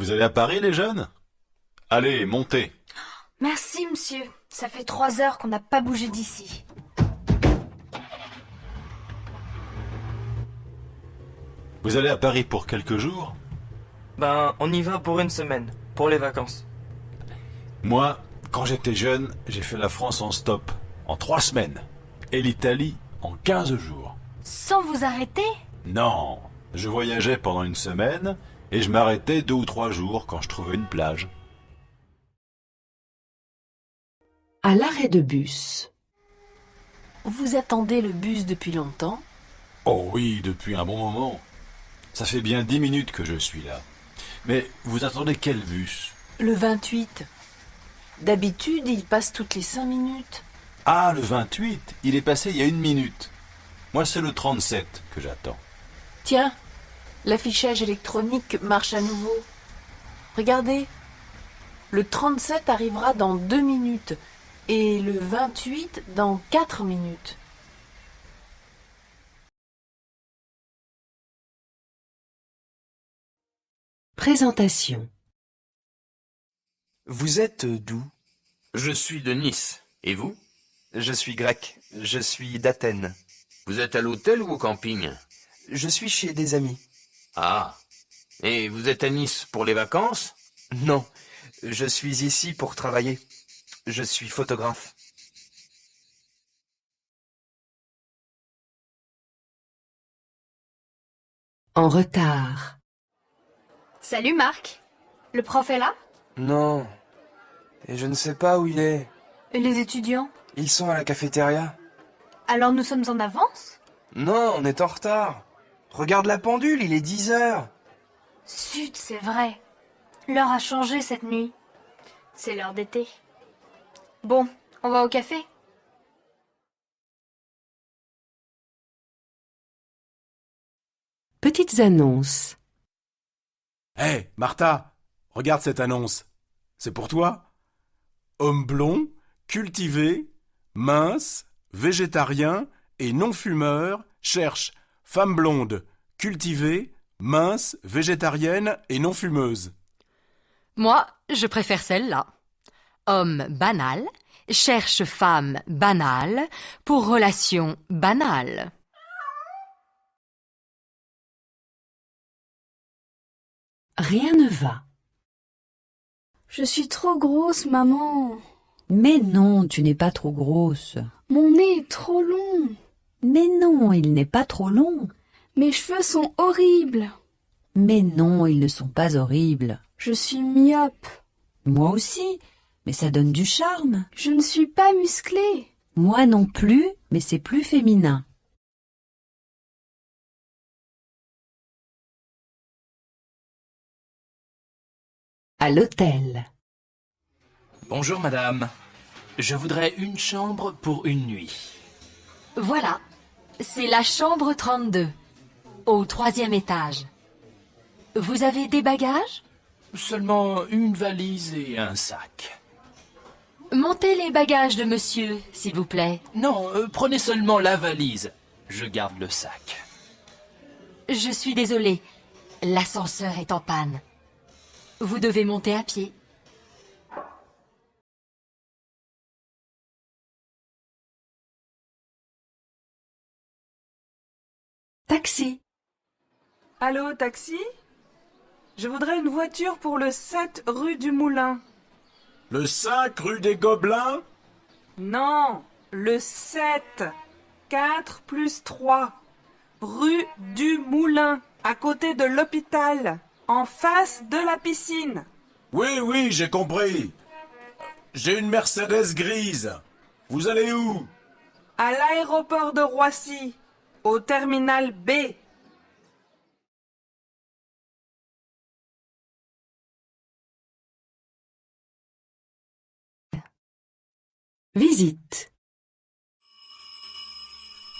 Vous allez à Paris, les jeunes? Allez, montez. Merci, monsieur. Ça fait 3 heures qu'on n'a pas bougé d'ici. Vous allez à Paris pour quelques jours? Ben, on y va pour une semaine, pour les vacances. Moi, quand j'étais jeune, j'ai fait la France en stop, en 3 semaines. Et l'Italie en 15 jours. Sans vous arrêter? Non, je voyageais pendant une semaine et je m'arrêtais 2 ou 3 jours quand je trouvais une plage. À l'arrêt de bus. Vous attendez le bus depuis longtemps? Oh oui, depuis un bon moment. Ça fait bien 10 minutes que je suis là. Mais vous attendez quel bus? Le 28. D'habitude, il passe toutes les 5 minutes. Ah, le 28, il est passé il y a 1 minute. Moi, c'est le 37 que j'attends. Tiens, l'affichage électronique marche à nouveau. Regardez, le 37 arrivera dans 2 minutes et le 28 dans 4 minutes. Présentation. Vous êtes d'où? Je suis de Nice. Et vous? Je suis grec. Je suis d'Athènes. Vous êtes à l'hôtel ou au camping? Je suis chez des amis. Ah. Et vous êtes à Nice pour les vacances? Non, je suis ici pour travailler. Je suis photographe. En retard. Salut, Marc. Le prof est là? Non. Et je ne sais pas où il est. Et les étudiants? Ils sont à la cafétéria. Alors nous sommes en avance? Non, on est en retard. Regarde la pendule, il est 10 heures. Zut, c'est vrai. L'heure a changé cette nuit. C'est l'heure d'été. Bon, on va au café? Petites annonces. Hé, Martha, regarde cette annonce. C'est pour toi? Homme blond, cultivé, mince, végétarien et non-fumeur cherche femme blonde, cultivée, mince, végétarienne et non-fumeuse. Moi, je préfère celle-là. Homme banal cherche femme banale pour relation banale. Rien ne va. Je suis trop grosse, maman. Mais non, tu n'es pas trop grosse. Mon nez est trop long. Mais non, il n'est pas trop long. Mes cheveux sont horribles. Mais non, ils ne sont pas horribles. Je suis myope. Moi aussi, mais ça donne du charme. Je ne suis pas musclée. Moi non plus, mais c'est plus féminin. À l'hôtel. Bonjour madame. Je voudrais une chambre pour une nuit. Voilà, c'est la chambre 32, au 3e étage. Vous avez des bagages? Seulement une valise et un sac. Montez les bagages de monsieur, s'il vous plaît. Non, prenez seulement la valise. Je garde le sac. Je suis désolée, l'ascenseur est en panne. Vous devez monter à pied. Taxi. Allô, taxi? Je voudrais une voiture pour le 7 rue du Moulin. Le 5 rue des Gobelins? Non, le 7. 4 plus 3. Rue du Moulin, à côté de l'hôpital, en face de la piscine. Oui, j'ai compris. J'ai une Mercedes grise. Vous allez où? À l'aéroport de Roissy, au terminal B. Visite.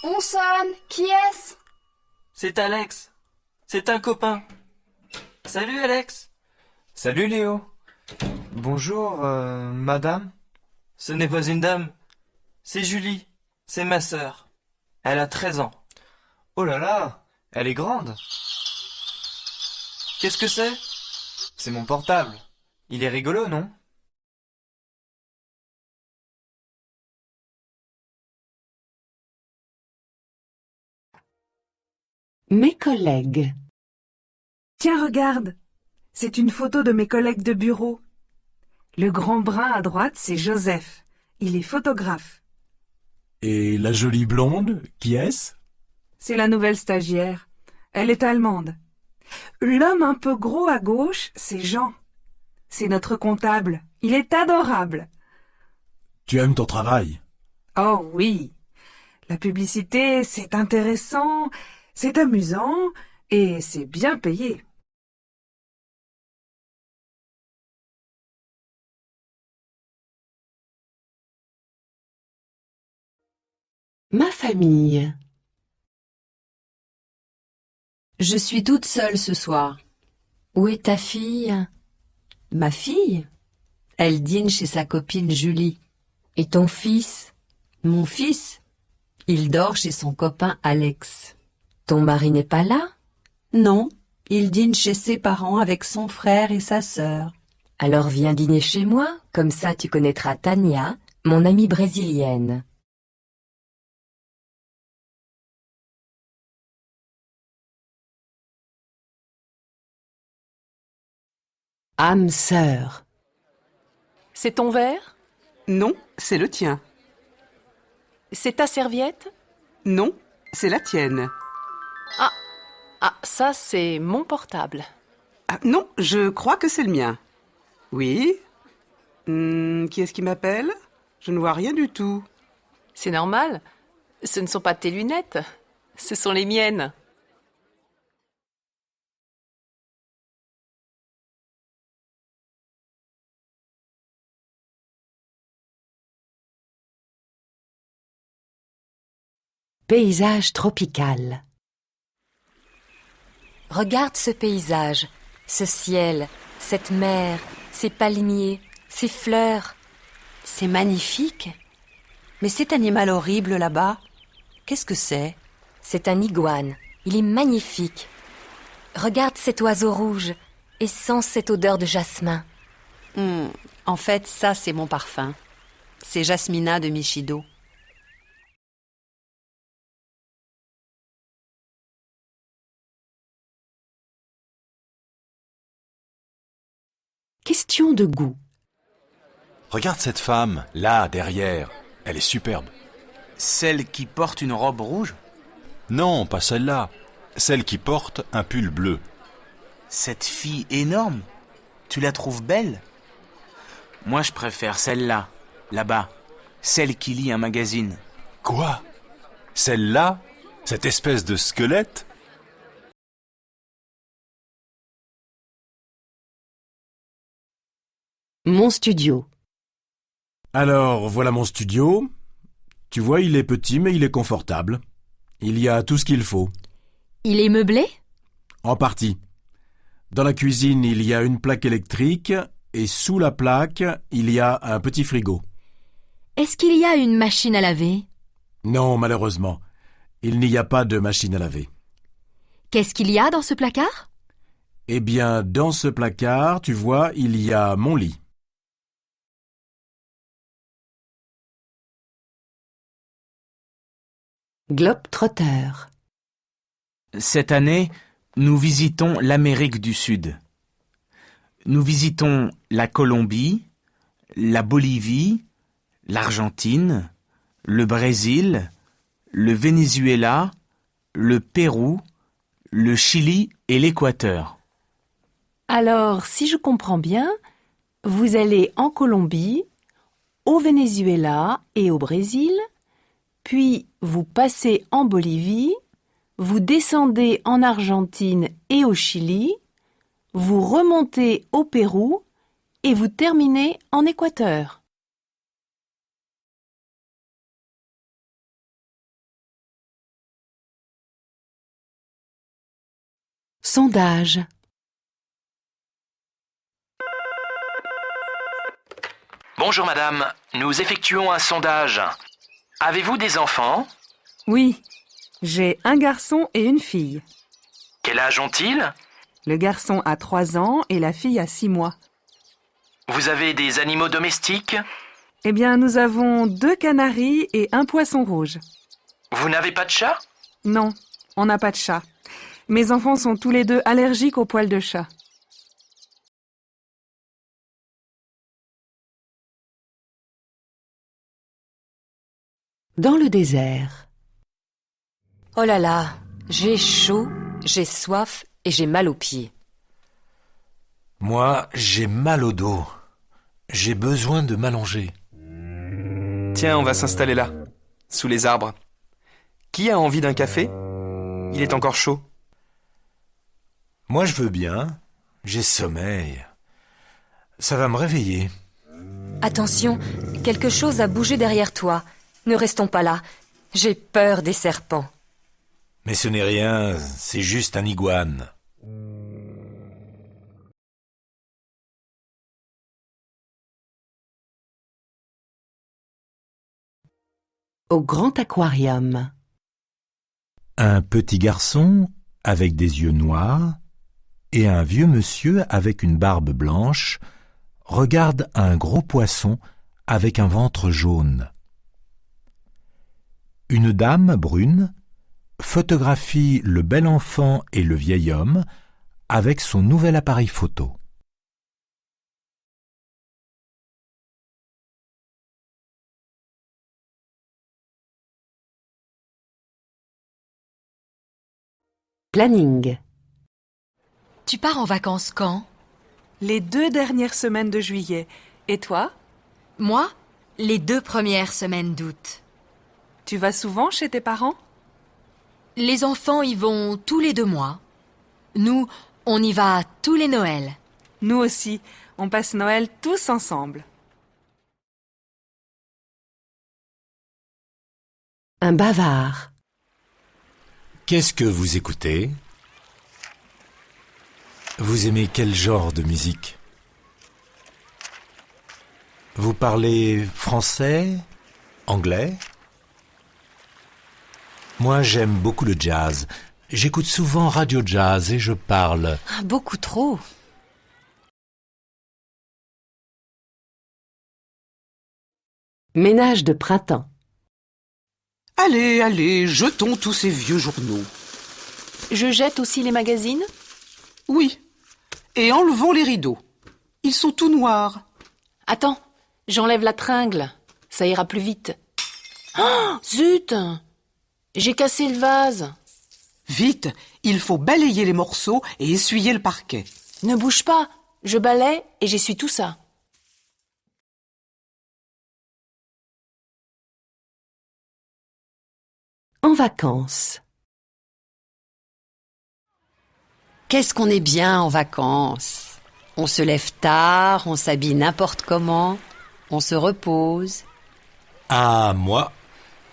On sonne. Qui est-ce? C'est Alex. C'est un copain. Salut Alex. Salut Léo. Bonjour, madame. Ce n'est pas une dame. C'est Julie. C'est ma sœur. Elle a 13 ans. Oh là là, elle est grande. Qu'est-ce que c'est? C'est mon portable. Il est rigolo, non? Mes collègues. Tiens, regarde. C'est une photo de mes collègues de bureau. Le grand brun à droite, c'est Joseph. Il est photographe. Et la jolie blonde, qui est-ce? C'est la nouvelle stagiaire. Elle est allemande. L'homme un peu gros à gauche, c'est Jean. C'est notre comptable. Il est adorable. Tu aimes ton travail? Oh oui. La publicité, c'est intéressant, c'est amusant et c'est bien payé. Ma famille. Je suis toute seule ce soir. Où est ta fille? Ma fille? Elle dîne chez sa copine Julie. Et ton fils? Mon fils? Il dort chez son copain Alex. Ton mari n'est pas là? Non, il dîne chez ses parents avec son frère et sa sœur. Alors viens dîner chez moi, comme ça tu connaîtras Tania, mon amie brésilienne. Âme sœur. C'est ton verre? Non, c'est le tien. C'est ta serviette? Non, c'est la tienne. Ah, ça c'est mon portable. Ah, non, je crois que c'est le mien. Oui? Qui est-ce qui m'appelle? Je ne vois rien du tout. C'est normal. Ce ne sont pas tes lunettes. Ce sont les miennes. Paysage tropical. Regarde ce paysage, ce ciel, cette mer, ces palmiers, ces fleurs. C'est magnifique. Mais cet animal horrible là-bas, qu'est-ce que c'est? C'est un iguane. Il est magnifique. Regarde cet oiseau rouge et sens cette odeur de jasmin. En fait, ça c'est mon parfum. C'est Jasmina de Michido. Question de goût. Regarde cette femme, là, derrière. Elle est superbe. Celle qui porte une robe rouge? Non, pas celle-là. Celle qui porte un pull bleu. Cette fille énorme? Tu la trouves belle? Moi, je préfère celle-là, là-bas. Celle qui lit un magazine. Quoi? Celle-là? Cette espèce de squelette? Mon studio. Alors, voilà mon studio. Tu vois, il est petit, mais il est confortable. Il y a tout ce qu'il faut. Il est meublé? En partie. Dans la cuisine, il y a une plaque électrique et sous la plaque, il y a un petit frigo. Est-ce qu'il y a une machine à laver? Non, malheureusement. Il n'y a pas de machine à laver. Qu'est-ce qu'il y a dans ce placard? Eh bien, dans ce placard, tu vois, il y a mon lit. Globe-trotter. Cette année, nous visitons l'Amérique du Sud. Nous visitons la Colombie, la Bolivie, l'Argentine, le Brésil, le Venezuela, le Pérou, le Chili et l'Équateur. Alors, si je comprends bien, vous allez en Colombie, au Venezuela et au Brésil, puis vous passez en Bolivie, vous descendez en Argentine et au Chili, vous remontez au Pérou et vous terminez en Équateur. Sondage. Bonjour madame, nous effectuons un sondage. Avez-vous des enfants? Oui, j'ai un garçon et une fille. Quel âge ont-ils? Le garçon a 3 ans et la fille a 6 mois. Vous avez des animaux domestiques? Eh bien, nous avons 2 canaris et un poisson rouge. Vous n'avez pas de chat? Non, on n'a pas de chat. Mes enfants sont tous les 2 allergiques aux poils de chat. Dans le désert. Oh là là, j'ai chaud, j'ai soif et j'ai mal aux pieds. Moi, j'ai mal au dos. J'ai besoin de m'allonger. Tiens, on va s'installer là, sous les arbres. Qui a envie d'un café? Il est encore chaud. Moi, je veux bien. J'ai sommeil. Ça va me réveiller. Attention, quelque chose a bougé derrière toi. Ne restons pas là. J'ai peur des serpents. Mais ce n'est rien, c'est juste un iguane. Au grand aquarium. Un petit garçon avec des yeux noirs et un vieux monsieur avec une barbe blanche regardent un gros poisson avec un ventre jaune. Une dame brune photographie le bel enfant et le vieil homme avec son nouvel appareil photo. Planning. Tu pars en vacances quand? Les 2 dernières semaines de juillet. Et toi? Moi, les 2 premières semaines d'août. Tu vas souvent chez tes parents? Les enfants y vont tous les 2 mois. Nous, on y va tous les Noëls. Nous aussi, on passe Noël tous ensemble. Un bavard. Qu'est-ce que vous écoutez? Vous aimez quel genre de musique? Vous parlez français? Anglais? Moi, j'aime beaucoup le jazz. J'écoute souvent Radio Jazz et je parle. Beaucoup trop. Ménage de printemps. Allez, allez, jetons tous ces vieux journaux. Je jette aussi les magazines? Oui, et enlevons les rideaux. Ils sont tout noirs. Attends, j'enlève la tringle. Ça ira plus vite. Oh, zut! J'ai cassé le vase. Vite, il faut balayer les morceaux et essuyer le parquet. Ne bouge pas, je balaye et j'essuie tout ça. En vacances. Qu'est-ce qu'on est bien en vacances. On se lève tard, on s'habille n'importe comment, on se repose. Ah, moi,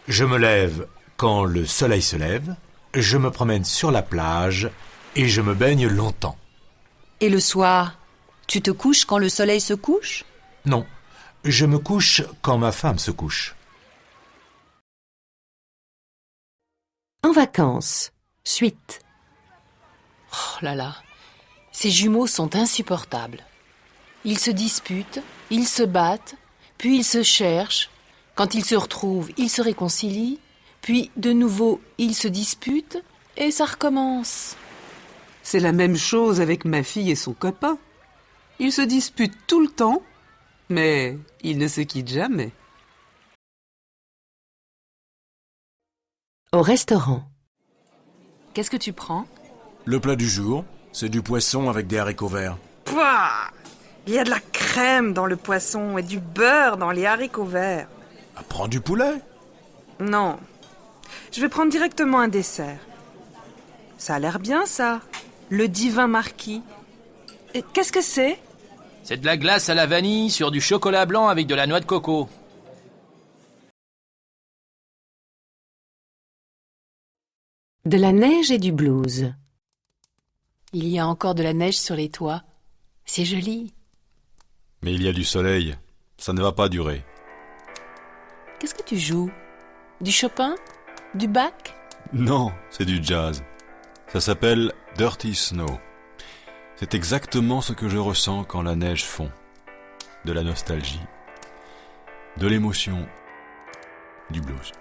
je me lève quand le soleil se lève, je me promène sur la plage et je me baigne longtemps. Et le soir, tu te couches quand le soleil se couche? Non, je me couche quand ma femme se couche. En vacances. Suite. Oh là là, ces jumeaux sont insupportables. Ils se disputent, ils se battent, puis ils se cherchent. Quand ils se retrouvent, ils se réconcilient, puis de nouveau ils se disputent et ça recommence. C'est la même chose avec ma fille et son copain. Ils se disputent tout le temps, mais ils ne se quittent jamais. Au restaurant. Qu'est-ce que tu prends? Le plat du jour, c'est du poisson avec des haricots verts. Pouah! Il y a de la crème dans le poisson et du beurre dans les haricots verts. Ah, prends du poulet. Non, je vais prendre directement un dessert. Ça a l'air bien, ça. Le divin marquis. Et qu'est-ce que c'est? C'est de la glace à la vanille sur du chocolat blanc avec de la noix de coco. De la neige et du blues. Il y a encore de la neige sur les toits. C'est joli. Mais il y a du soleil. Ça ne va pas durer. Qu'est-ce que tu joues? Du Chopin? Du Bach? Non, c'est du jazz. Ça s'appelle Dirty Snow. C'est exactement ce que je ressens quand la neige fond. De la nostalgie, de l'émotion, du blues.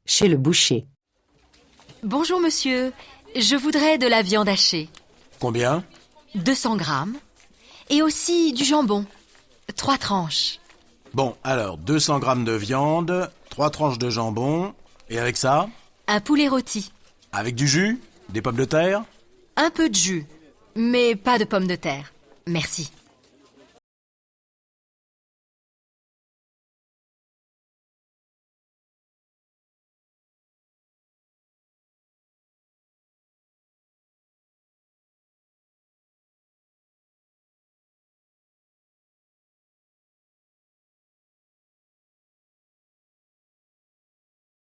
Chez le boucher. Bonjour monsieur, je voudrais de la viande hachée. Combien? 200 grammes. Et aussi du jambon. 3 tranches. Bon, alors, 200 grammes de viande, 3 tranches de jambon, et avec ça? Un poulet rôti. Avec du jus? Des pommes de terre? Un peu de jus, mais pas de pommes de terre. Merci.